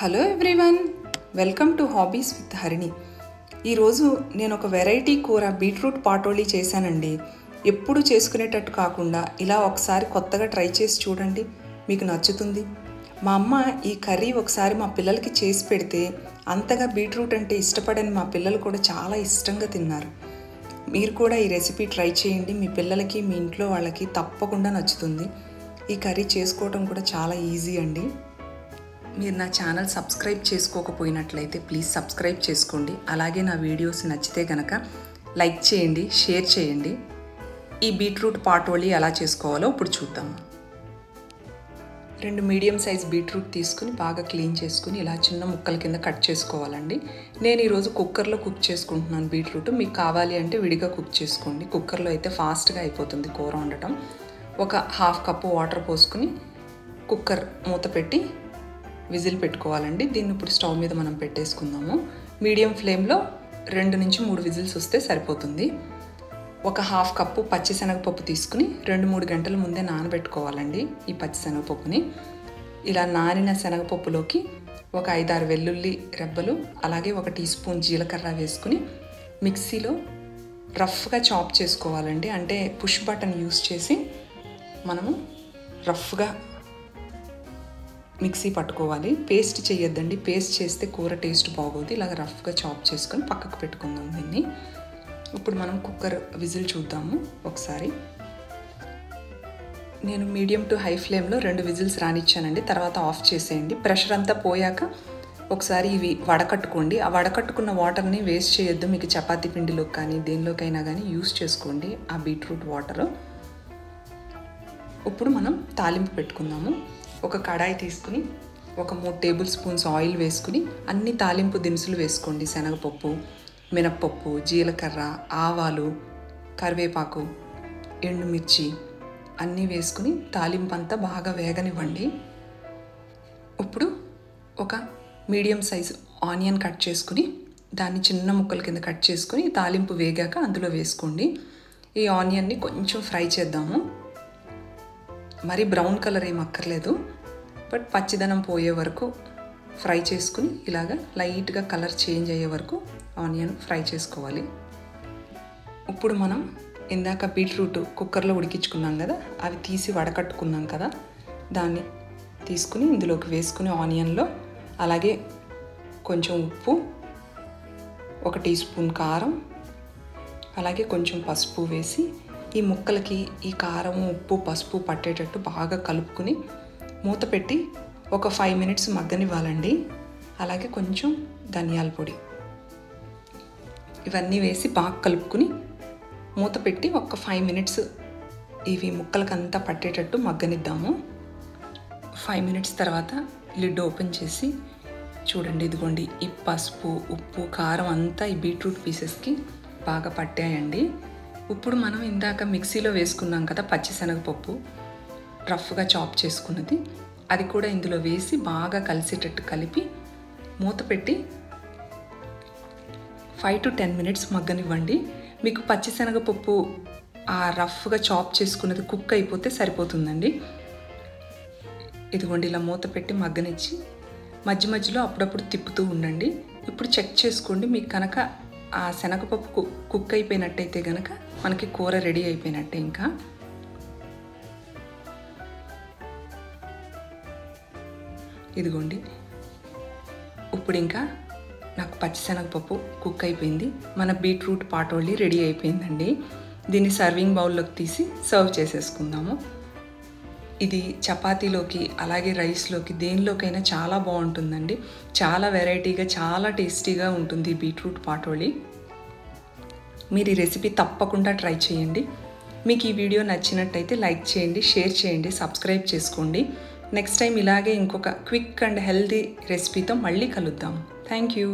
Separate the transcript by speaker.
Speaker 1: Hello everyone, welcome to hobbies with Harini. ఈరోజు నేను ఒక వెరైటీ కూర బీట్రూట్ పాటోళీ చేశానండి. ఎప్పుడు చేసుకునేటట్టు కాకుండా ఇలా ఒకసారి కొత్తగా ట్రై చేసి చూడండి, మీకు నచ్చుతుంది. మా అమ్మ ఈ కర్రీ ఒకసారి మా పిల్లలకి చేసి పెడితే అంతగా బీట్రూట్ అంటే ఇష్టపడని మా పిల్లలు కూడా చాలా ఇష్టంగా తిన్నారు. మీరు కూడా ఈ రెసిపీ ట్రై చేయండి, మీ పిల్లలకి మీ ఇంట్లో వాళ్ళకి తప్పకుండా నచ్చుతుంది. ఈ కర్రీ చేసుకోవడం కూడా చాలా ఈజీ అండి. మీరు నా ఛానల్ సబ్స్క్రైబ్ చేసుకోకపోయినట్లయితే ప్లీజ్ సబ్స్క్రైబ్ చేసుకోండి. అలాగే నా వీడియోస్ నచ్చితే కనుక లైక్ చేయండి, షేర్ చేయండి. ఈ బీట్రూట్ పాటోళీ ఎలా చేసుకోవాలో ఇప్పుడు చూద్దాము. 2 మీడియం సైజ్ బీట్రూట్ తీసుకుని బాగా క్లీన్ చేసుకుని ఇలా చిన్న ముక్కల కింద కట్ చేసుకోవాలండి. నేను ఈరోజు కుక్కర్లో కుక్ చేసుకుంటున్నాను బీట్రూట్. మీకు కావాలి అంటే విడిగా కుక్ చేసుకోండి. కుక్కర్లో అయితే ఫాస్ట్గా అయిపోతుంది కూర వండటం. ఒక 1/2 కప్పు వాటర్ పోసుకుని కుక్కర్ మూత పెట్టి విజిల్ పెట్టుకోవాలండి. దీన్ని ఇప్పుడు స్టవ్ మీద మనం పెట్టేసుకుందాము. మీడియం ఫ్లేమ్లో 2 నుంచి 3 విజిల్స్ వస్తే సరిపోతుంది. ఒక 1/2 కప్పు పచ్చిశనగపప్పు తీసుకుని 2-3 గంటల ముందే నానబెట్టుకోవాలండి. ఈ పచ్చిశనగపప్పుని ఇలా నానిన శనగపప్పులోకి ఒక 5-6 వెల్లుల్లి రెబ్బలు, అలాగే 1 టీ స్పూన్ జీలకర్ర వేసుకుని మిక్సీలో రఫ్గా చాప్ చేసుకోవాలండి. అంటే పుష్ బటన్ యూస్ చేసి మనము రఫ్గా మిక్సీ పట్టుకోవాలి. పేస్ట్ చేయొద్దండి, పేస్ట్ చేస్తే కూర టేస్ట్ బాగోదు. ఇలాగ రఫ్గా చాప్ చేసుకొని పక్కకు పెట్టుకుందాం దీన్ని. ఇప్పుడు మనం కుక్కర్ విజిల్ చూద్దాము ఒకసారి. నేను మీడియం టు హై ఫ్లేమ్లో 2 విజిల్స్ రానిచ్చానండి. తర్వాత ఆఫ్ చేసేయండి. ప్రెషర్ అంతా పోయాక ఒకసారి ఇవి వడకట్టుకోండి. ఆ వడకట్టుకున్న వాటర్ని వేస్ట్ చేయొద్దు. మీకు చపాతీ పిండిలోకి కానీ దేనిలోకైనా కానీ యూస్ చేసుకోండి ఆ బీట్రూట్ వాటర్. ఇప్పుడు మనం తాలింపు పెట్టుకుందాము. ఒక కడాయి తీసుకుని ఒక 3 టేబుల్ స్పూన్స్ ఆయిల్ వేసుకుని అన్ని తాలింపు దినుసులు వేసుకోండి. శనగపప్పు, మినప్పప్పు, జీలకర్ర, ఆవాలు, కరివేపాకు, ఎండుమిర్చి అన్నీ వేసుకుని తాలింపు అంతా బాగా వేగనివ్వండి. ఇప్పుడు ఒక మీడియం సైజు ఆనియన్ కట్ చేసుకుని దాన్ని చిన్న ముక్కల కింద కట్ చేసుకుని తాలింపు వేగాక అందులో వేసుకోండి. ఈ ఆనియన్ని కొంచెం ఫ్రై చేద్దాము. మరి బ్రౌన్ కలర్ ఏం అక్కర్లేదు, బట్ పచ్చిదనం పోయే వరకు ఫ్రై చేసుకుని ఇలాగ లైట్గా కలర్ చేంజ్ అయ్యే వరకు ఆనియన్ ఫ్రై చేసుకోవాలి. ఇప్పుడు మనం ఇందాక బీట్రూట్ కుక్కర్లో ఉడికించుకున్నాం కదా, అవి తీసి వడకట్టుకున్నాం కదా, దాన్ని తీసుకుని ఇందులోకి వేసుకుని ఆనియన్లో అలాగే కొంచెం ఉప్పు, 1 టీ స్పూన్ కారం, అలాగే కొంచెం పసుపు వేసి ఈ ముక్కలకి ఈ కారం, ఉప్పు, పసుపు పట్టేటట్టు బాగా కలుపుకుని మూత పెట్టి ఒక 5 మినిట్స్ మగ్గనివ్వాలండి. అలాగే కొంచెం ధనియాల పొడి ఇవన్నీ వేసి బాగా కలుపుకుని మూత పెట్టి ఒక 5 మినిట్స్ ఇవి ముక్కలకంతా పట్టేటట్టు మగ్గనిద్దాము. 5 మినిట్స్ తర్వాత లిడ్ ఓపెన్ చేసి చూడండి. ఇదిగోండి, ఈ పసుపు, ఉప్పు, కారం అంతా ఈ బీట్రూట్ పీసెస్కి బాగా పట్టాయండి. ఇప్పుడు మనం ఇందాక మిక్సీలో వేసుకున్నాం కదా పచ్చిశనగపప్పు రఫ్గా చాప్ చేసుకున్నది, అది కూడా ఇందులో వేసి బాగా కలిసేటట్టు కలిపి మూత పెట్టి 5 to 10 మినిట్స్ మగ్గనివ్వండి. మీకు పచ్చిశనగపప్పు ఆ రఫ్గా చాప్ చేసుకున్నది కుక్ అయిపోతే సరిపోతుందండి. ఇదిగోండి, ఇలా మూత పెట్టి మగ్గనిచ్చి మధ్య మధ్యలో అప్పుడప్పుడు తిప్పుతూ ఉండండి. ఇప్పుడు చెక్ చేసుకోండి, మీకు కనుక ఆ శనగపప్పు కుక్ అయిపోయినట్టయితే కనుక మనకి కూర రెడీ అయిపోయినట్టే. ఇంకా ఇదిగోండి, ఇప్పుడు ఇంకా నాకు పచ్చిశనగపప్పు కుక్ అయిపోయింది. మన బీట్రూట్ పాటోళీ రెడీ అయిపోయిందండి. దీన్ని సర్వింగ్ బౌల్లోకి తీసి సర్వ్ చేసేసుకుందాము. ఇది చపాతీలోకి అలాగే రైస్లోకి దేనిలోకైనా చాలా బాగుంటుందండి. చాలా వెరైటీగా, చాలా టేస్టీగా ఉంటుంది ఈ బీట్రూట్ పాటోళీ. మీరు ఈ రెసిపీ తప్పకుండా ట్రై చేయండి. మీకు ఈ వీడియో నచ్చినట్టయితే లైక్ చేయండి, షేర్ చేయండి, సబ్స్క్రైబ్ చేసుకోండి. నెక్స్ట్ టైం ఇలాగే ఇంకొక క్విక్ అండ్ హెల్తీ రెసిపీతో మళ్ళీ కలుద్దాం. Thank you.